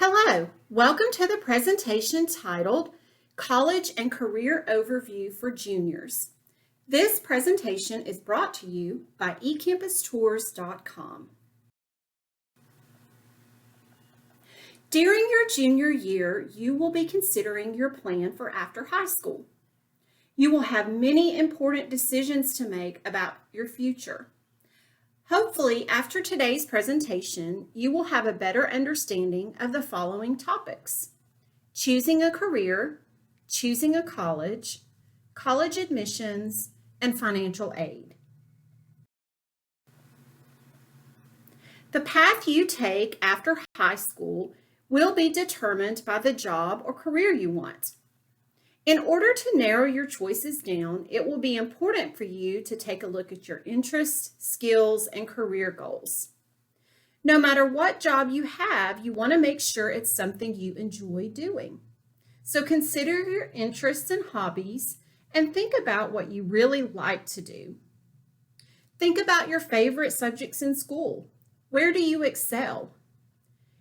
Hello, welcome to the presentation titled College and Career Overview for Juniors. This presentation is brought to you by eCampusTours.com. During your junior year, you will be considering your plan for after high school. You will have many important decisions to make about your future. Hopefully, after today's presentation, you will have a better understanding of the following topics: choosing a career, choosing a college, college admissions, and financial aid. The path you take after high school will be determined by the job or career you want. In order to narrow your choices down, it will be important for you to take a look at your interests, skills, and career goals. No matter what job you have, you want to make sure it's something you enjoy doing. So consider your interests and hobbies and think about what you really like to do. Think about your favorite subjects in school. Where do you excel?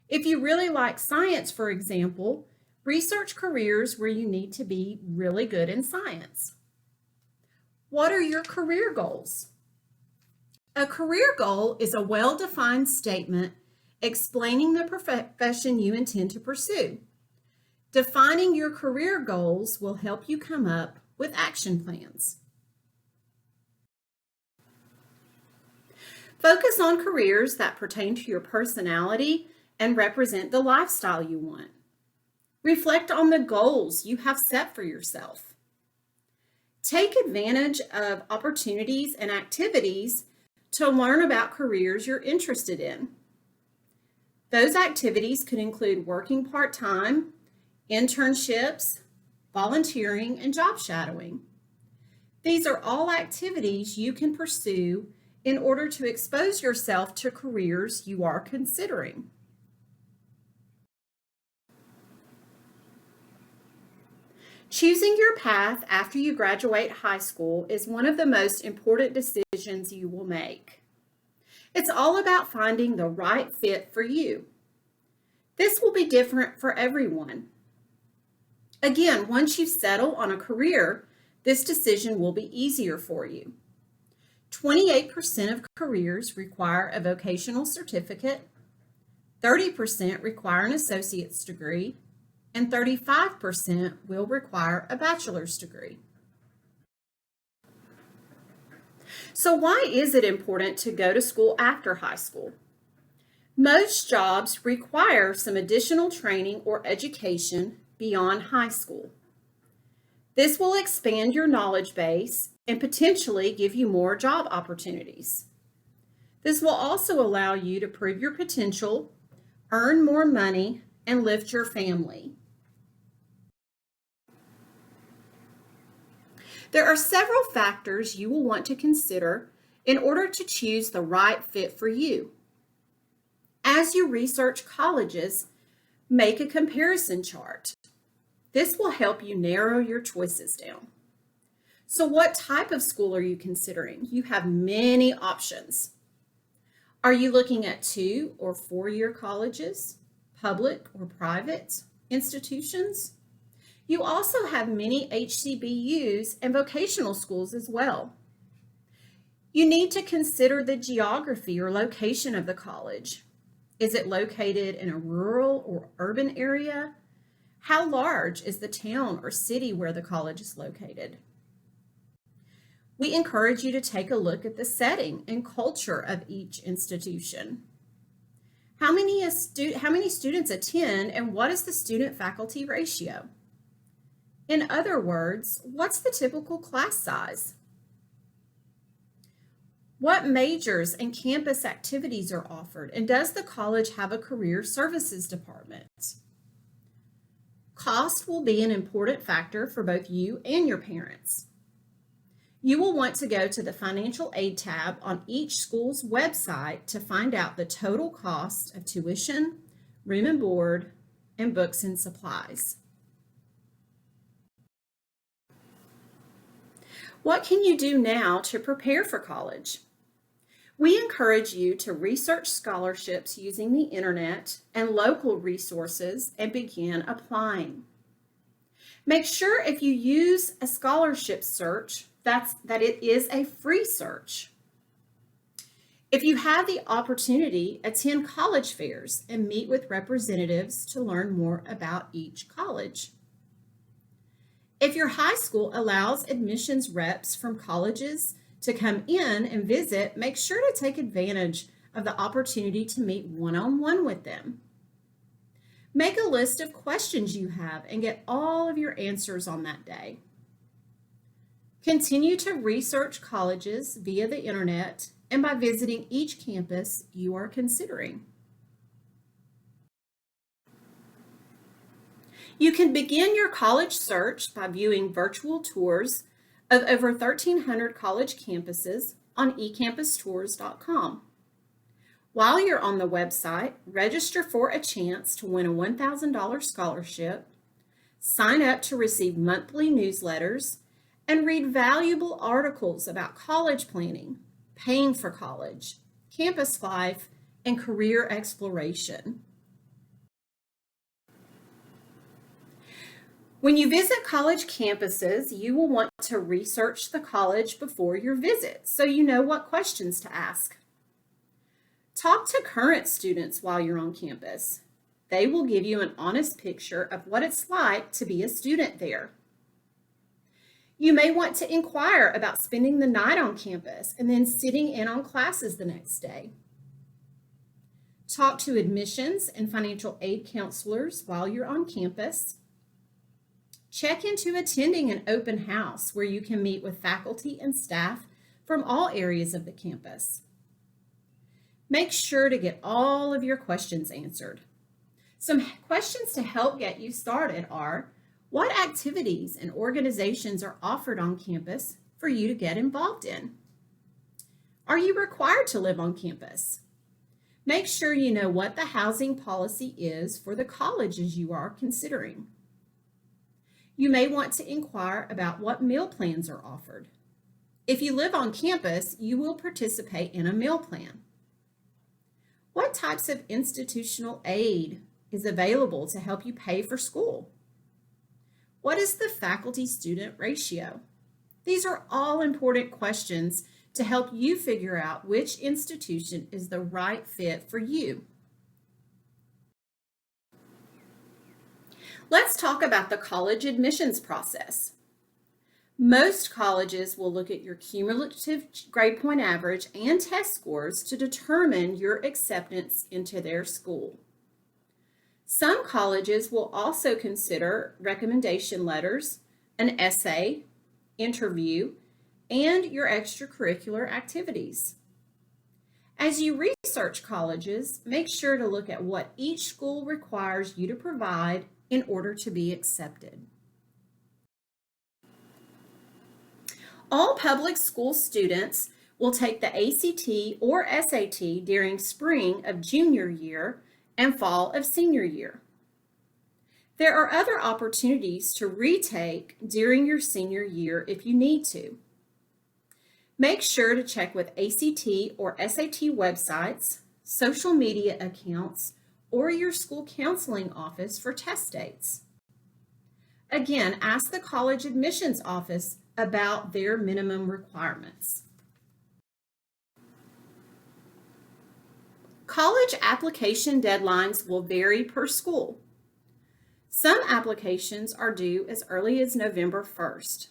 If you really like science, for example, research careers where you need to be really good in science. What are your career goals? A career goal is a well-defined statement explaining the profession you intend to pursue. Defining your career goals will help you come up with action plans. Focus on careers that pertain to your personality and represent the lifestyle you want. Reflect on the goals you have set for yourself. Take advantage of opportunities and activities to learn about careers you're interested in. Those activities could include working part-time, internships, volunteering, and job shadowing. These are all activities you can pursue in order to expose yourself to careers you are considering. Choosing your path after you graduate high school is one of the most important decisions you will make. It's all about finding the right fit for you. This will be different for everyone. Again, once you settle on a career, this decision will be easier for you. 28% of careers require a vocational certificate, 30% require an associate's degree, and 35% will require a bachelor's degree. So why is it important to go to school after high school? Most jobs require some additional training or education beyond high school. This will expand your knowledge base and potentially give you more job opportunities. This will also allow you to prove your potential, earn more money, and lift your family. There are several factors you will want to consider in order to choose the right fit for you. As you research colleges, make a comparison chart. This will help you narrow your choices down. So what type of school are you considering? You have many options. Are you looking at 2- or 4-year colleges, public or private institutions? You also have many HCBUs and vocational schools as well. You need to consider the geography or location of the college. Is it located in a rural or urban area? How large is the town or city where the college is located? We encourage you to take a look at the setting and culture of each institution. How many students attend, and what is the student-faculty ratio? In other words, what's the typical class size? What majors and campus activities are offered, and does the college have a career services department? Cost will be an important factor for both you and your parents. You will want to go to the Financial Aid tab on each school's website to find out the total cost of tuition, room and board, and books and supplies. What can you do now to prepare for college? We encourage you to research scholarships using the internet and local resources and begin applying. Make sure if you use a scholarship search that it is a free search. If you have the opportunity, attend college fairs and meet with representatives to learn more about each college. If your high school allows admissions reps from colleges to come in and visit, make sure to take advantage of the opportunity to meet one-on-one with them. Make a list of questions you have and get all of your answers on that day. Continue to research colleges via the internet and by visiting each campus you are considering. You can begin your college search by viewing virtual tours of over 1,300 college campuses on ecampustours.com. While you're on the website, register for a chance to win a $1,000 scholarship, sign up to receive monthly newsletters, and read valuable articles about college planning, paying for college, campus life, and career exploration. When you visit college campuses, you will want to research the college before your visit so you know what questions to ask. Talk to current students while you're on campus. They will give you an honest picture of what it's like to be a student there. You may want to inquire about spending the night on campus and then sitting in on classes the next day. Talk to admissions and financial aid counselors while you're on campus. Check into attending an open house where you can meet with faculty and staff from all areas of the campus. Make sure to get all of your questions answered. Some questions to help get you started are, what activities and organizations are offered on campus for you to get involved in? Are you required to live on campus? Make sure you know what the housing policy is for the colleges you are considering. You may want to inquire about what meal plans are offered. If you live on campus, you will participate in a meal plan. What types of institutional aid is available to help you pay for school? What is the faculty-student ratio? These are all important questions to help you figure out which institution is the right fit for you. Let's talk about the college admissions process. Most colleges will look at your cumulative grade point average and test scores to determine your acceptance into their school. Some colleges will also consider recommendation letters, an essay, interview, and your extracurricular activities. As you research colleges, make sure to look at what each school requires you to provide in order to be accepted. All public school students will take the ACT or SAT during spring of junior year and fall of senior year. There are other opportunities to retake during your senior year if you need to. Make sure to check with ACT or SAT websites, social media accounts, or your school counseling office for test dates. Again, ask the college admissions office about their minimum requirements. College application deadlines will vary per school. Some applications are due as early as November 1st.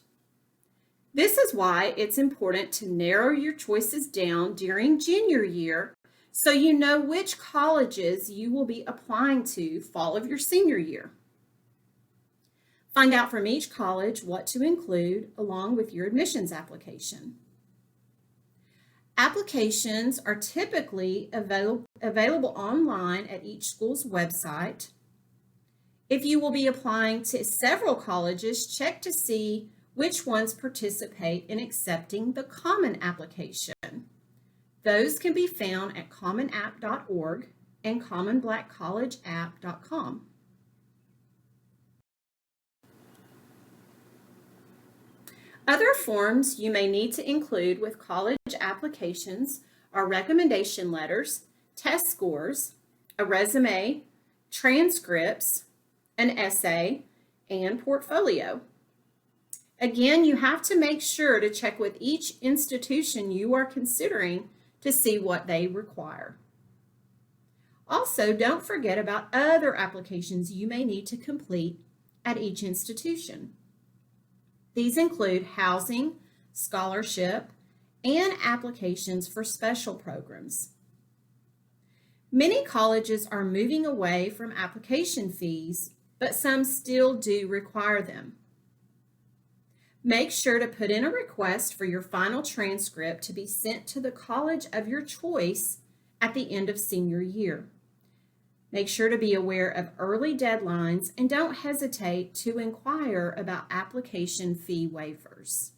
This is why it's important to narrow your choices down during junior year so you know which colleges you will be applying to fall of your senior year. Find out from each college what to include along with your admissions application. Applications are typically available online at each school's website. If you will be applying to several colleges, check to see which ones participate in accepting the Common Application. Those can be found at commonapp.org and commonblackcollegeapp.com. Other forms you may need to include with college applications are recommendation letters, test scores, a resume, transcripts, an essay, and portfolio. Again, you have to make sure to check with each institution you are considering to see what they require. Also, don't forget about other applications you may need to complete at each institution. These include housing, scholarship, and applications for special programs. Many colleges are moving away from application fees, but some still do require them. Make sure to put in a request for your final transcript to be sent to the college of your choice at the end of senior year. Make sure to be aware of early deadlines and don't hesitate to inquire about application fee waivers.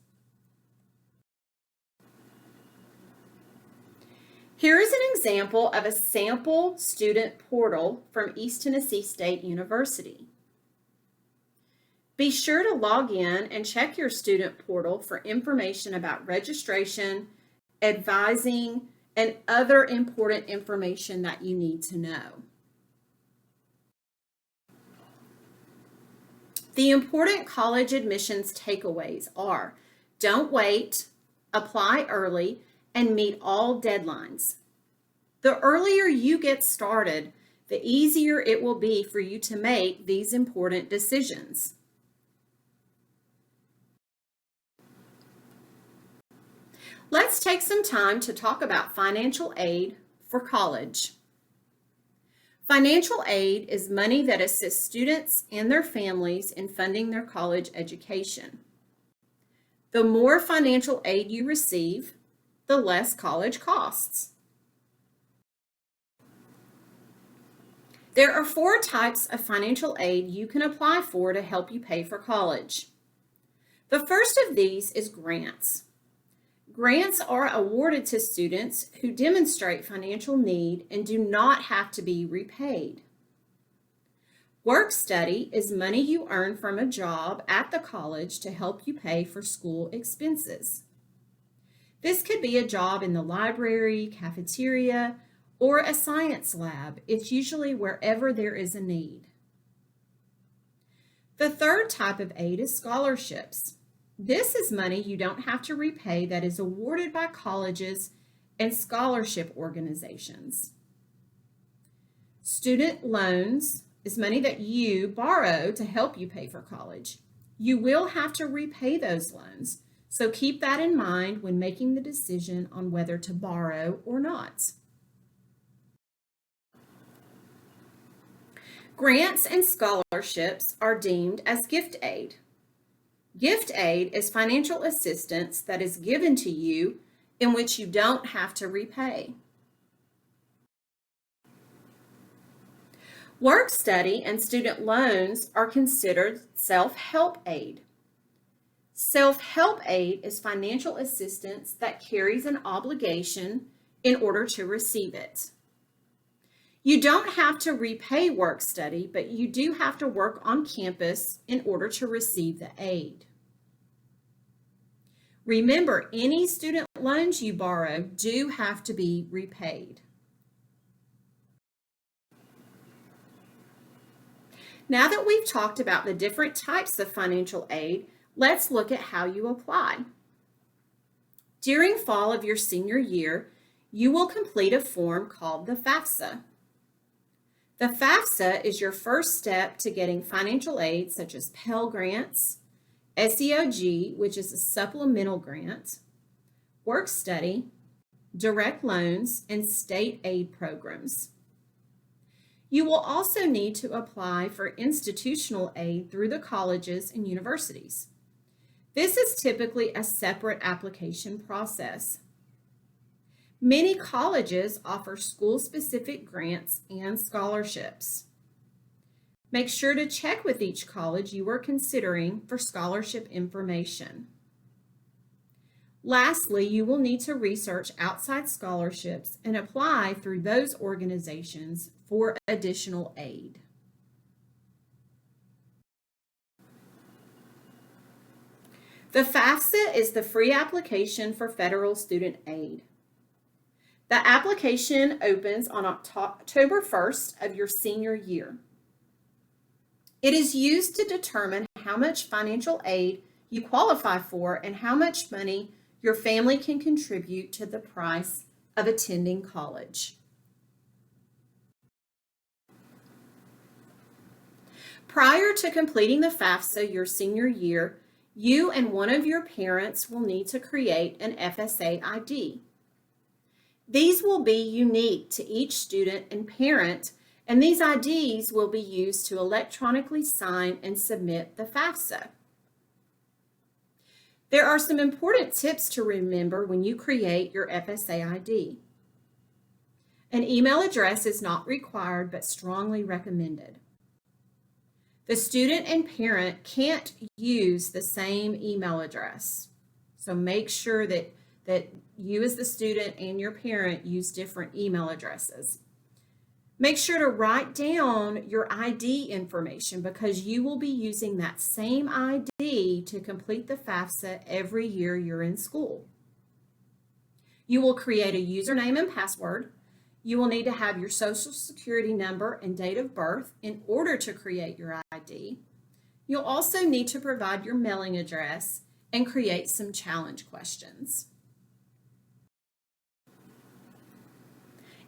Here is an example of a sample student portal from East Tennessee State University. Be sure to log in and check your student portal for information about registration, advising, and other important information that you need to know. The important college admissions takeaways are: don't wait, apply early, and meet all deadlines. The earlier you get started, the easier it will be for you to make these important decisions. Let's take some time to talk about financial aid for college. Financial aid is money that assists students and their families in funding their college education. The more financial aid you receive, the less college costs. There are 4 types of financial aid you can apply for to help you pay for college. The first of these is grants. Grants are awarded to students who demonstrate financial need and do not have to be repaid. Work study is money you earn from a job at the college to help you pay for school expenses. This could be a job in the library, cafeteria, or a science lab. It's usually wherever there is a need. The third type of aid is scholarships. This is money you don't have to repay that is awarded by colleges and scholarship organizations. Student loans is money that you borrow to help you pay for college. You will have to repay those loans, so keep that in mind when making the decision on whether to borrow or not. Grants and scholarships are deemed as gift aid. Gift aid is financial assistance that is given to you in which you don't have to repay. Work study and student loans are considered self-help aid. Self-help aid is financial assistance that carries an obligation in order to receive it. You don't have to repay work study, but you do have to work on campus in order to receive the aid. Remember, any student loans you borrow do have to be repaid. Now that we've talked about the different types of financial aid, let's look at how you apply. During fall of your senior year, you will complete a form called the FAFSA. The FAFSA is your first step to getting financial aid such as Pell Grants, SEOG, which is a supplemental grant, work study, direct loans, and state aid programs. You will also need to apply for institutional aid through the colleges and universities. This is typically a separate application process. Many colleges offer school-specific grants and scholarships. Make sure to check with each college you are considering for scholarship information. Lastly, you will need to research outside scholarships and apply through those organizations for additional aid. The FAFSA is the free application for federal student aid. The application opens on October 1st of your senior year. It is used to determine how much financial aid you qualify for and how much money your family can contribute to the price of attending college. Prior to completing the FAFSA your senior year, you and one of your parents will need to create an FSA ID. These will be unique to each student and parent, and these IDs will be used to electronically sign and submit the FAFSA. There are some important tips to remember when you create your FSA ID. An email address is not required but strongly recommended. The student and parent can't use the same email address, so make sure that you as the student and your parent use different email addresses. Make sure to write down your ID information because you will be using that same ID to complete the FAFSA every year you're in school. You will create a username and password. You will need to have your social security number and date of birth in order to create your ID. You'll also need to provide your mailing address and create some challenge questions.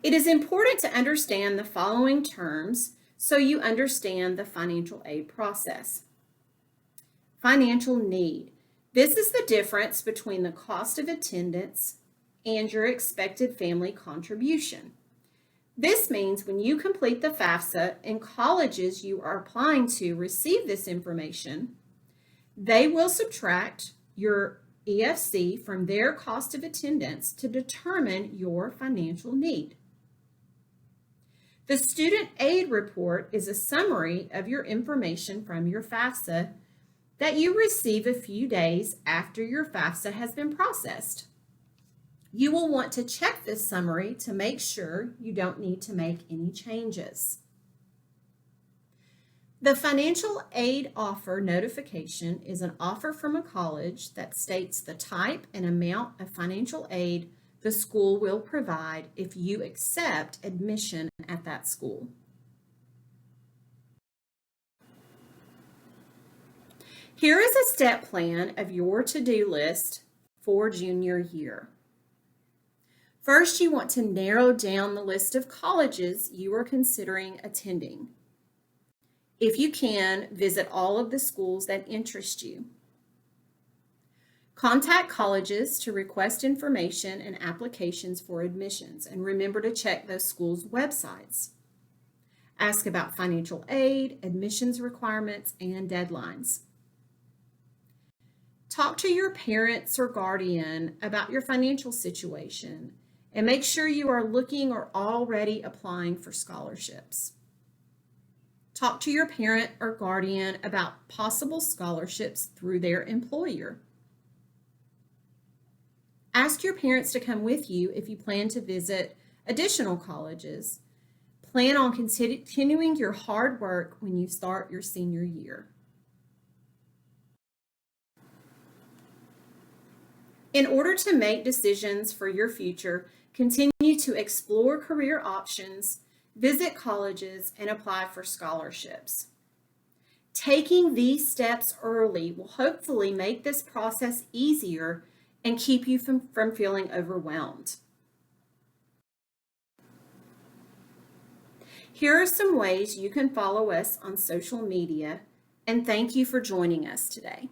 It is important to understand the following terms so you understand the financial aid process. Financial need. This is the difference between the cost of attendance and your expected family contribution. This means when you complete the FAFSA and colleges you are applying to receive this information, they will subtract your EFC from their cost of attendance to determine your financial need. The student aid report is a summary of your information from your FAFSA that you receive a few days after your FAFSA has been processed. You will want to check this summary to make sure you don't need to make any changes. The financial aid offer notification is an offer from a college that states the type and amount of financial aid the school will provide if you accept admission at that school. Here is a step plan of your to-do list for junior year. First, you want to narrow down the list of colleges you are considering attending. If you can, visit all of the schools that interest you. Contact colleges to request information and applications for admissions, and remember to check those schools' websites. Ask about financial aid, admissions requirements, and deadlines. Talk to your parents or guardian about your financial situation and make sure you are looking or already applying for scholarships. Talk to your parent or guardian about possible scholarships through their employer. Ask your parents to come with you if you plan to visit additional colleges. Plan on continuing your hard work when you start your senior year. In order to make decisions for your future, continue to explore career options, visit colleges, and apply for scholarships. Taking these steps early will hopefully make this process easier and keep you from feeling overwhelmed. Here are some ways you can follow us on social media, and thank you for joining us today.